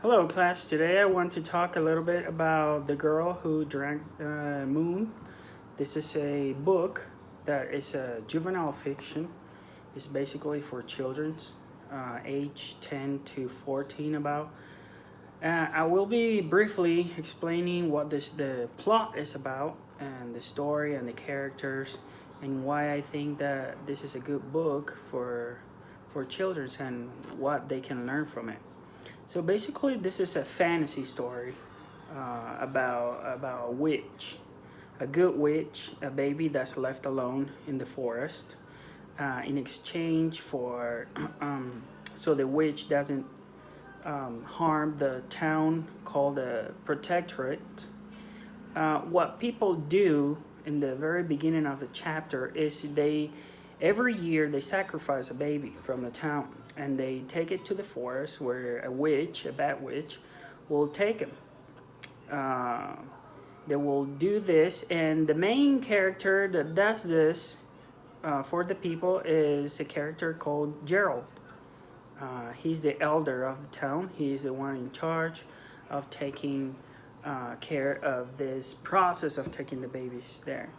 Hello, class. Today I want to talk a little bit about The Girl Who Drank Moon. This is a book that is a juvenile fiction. It's basically for children's age 10 to 14 about. I will be briefly explaining what the plot is about and the story and the characters and why I think that this is a good book for children and what they can learn from it. So basically, this is a fantasy story about a witch, a good witch, a baby that's left alone in the forest, in exchange for so the witch doesn't harm the town called the Protectorate. What people do in the very beginning of the chapter is they every year they sacrifice a baby from the town and they take it to the forest where a witch, a bad witch, will take him. Uh, they will do this, and the main character that does this for the people is a character called Gerald. He's the elder of the town. He's the one in charge of taking care of this process of taking the babies there.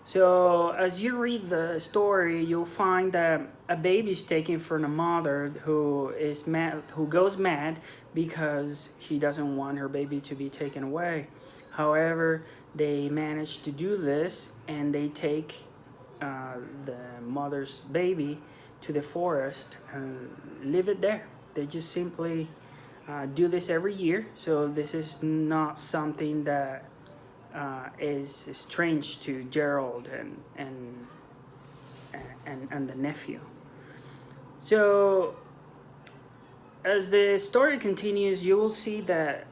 So as you read the story, you'll find that a baby is taken from a mother who is mad, who goes mad because she doesn't want her baby to be taken away. However, they manage to do this, and they take the mother's baby to the forest and leave it there. They just simply do this every year. So this is not something that is strange to Gerald and the nephew. So as the story continues, you will see that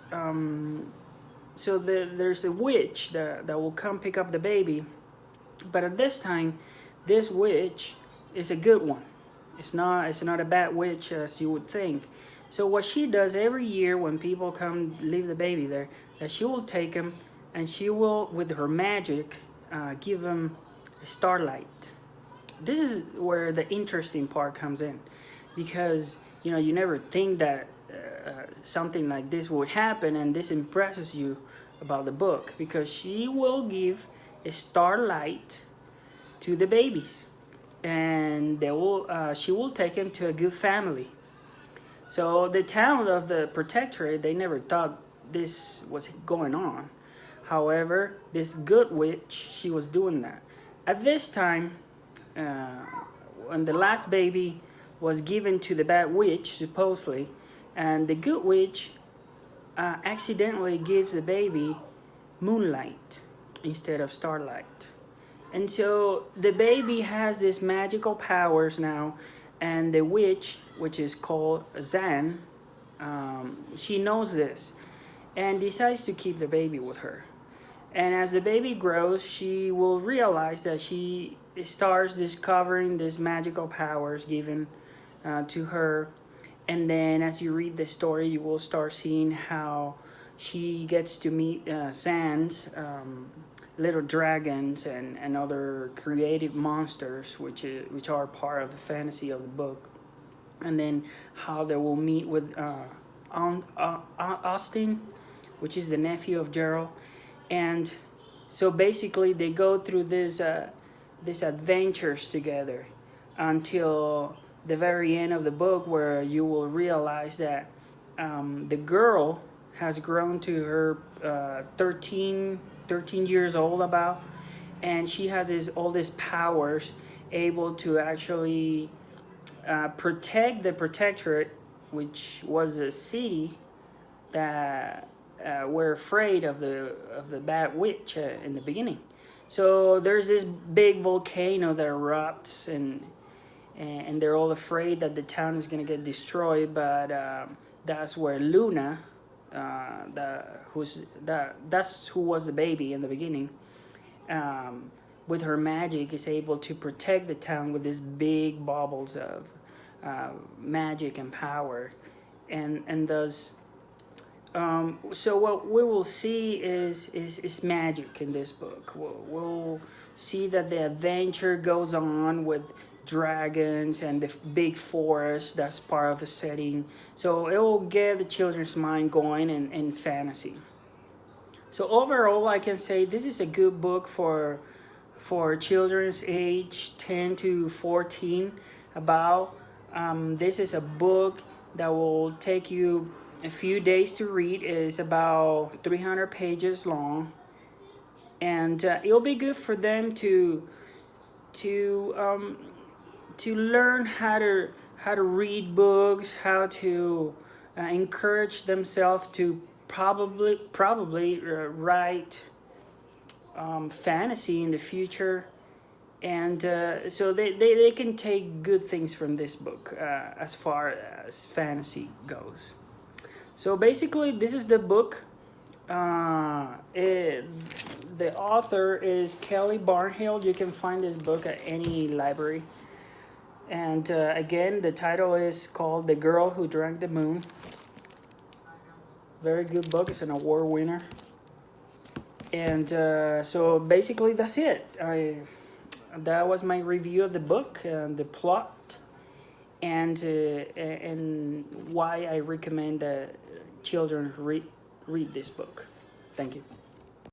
there's a witch that will come pick up the baby, but at this time, this witch is a good one. It's not a bad witch as you would think. So what she does every year when people come leave the baby there, that she will take him and she will, with her magic, give him starlight. This is where the interesting part comes in, because you never think that something like this would happen, and this impresses you about the book because she will give a starlight to the babies, and she will take him to a good family. So the town of the Protectorate, they never thought this was going on. However, this good witch, she was doing that. At this time, uh, when the last baby was given to the bad witch, supposedly, and the good witch accidentally gives the baby moonlight instead of starlight. And so the baby has these magical powers now, and the witch, which is called Zan, she knows this and decides to keep the baby with her. And as the baby grows, she will realize that she starts discovering these magical powers given to her. And then as you read the story, you will start seeing how she gets to meet Sans, little dragons, and other creative monsters, which are part of the fantasy of the book. And then how they will meet with Austin, which is the nephew of Gerald. And so basically they go through this adventures together until the very end of the book, where you will realize that the girl has grown to her 13 years old about, and she has all these powers, able to actually protect the Protectorate, which was a city that were afraid of the bad witch in the beginning. So there's this big volcano that erupts, and they're all afraid that the town is gonna get destroyed. But that's where Luna, that's who was the baby in the beginning. With her magic, is able to protect the town with these big baubles of magic and power, and thus so what we will see is magic in this book. We'll see that the adventure goes on with dragons and the big forest that's part of the setting. So it will get the children's mind going in fantasy. So overall, I can say this is a good book for children's age 10 to 14. About this is a book that will take you a few days to read. It is about 300 pages long, and it'll be good for them to learn how to read books, how to encourage themselves to probably write fantasy in the future. And so they can take good things from this book as far as fantasy goes. So basically, this is the book. The author is Kelly Barnhill. You can find this book at any library. And again, the title is called The Girl Who Drank the Moon. Very good book. It's an award winner. And so basically, that's it. That was my review of the book, the plot, and why I recommend that children read this book. Thank you.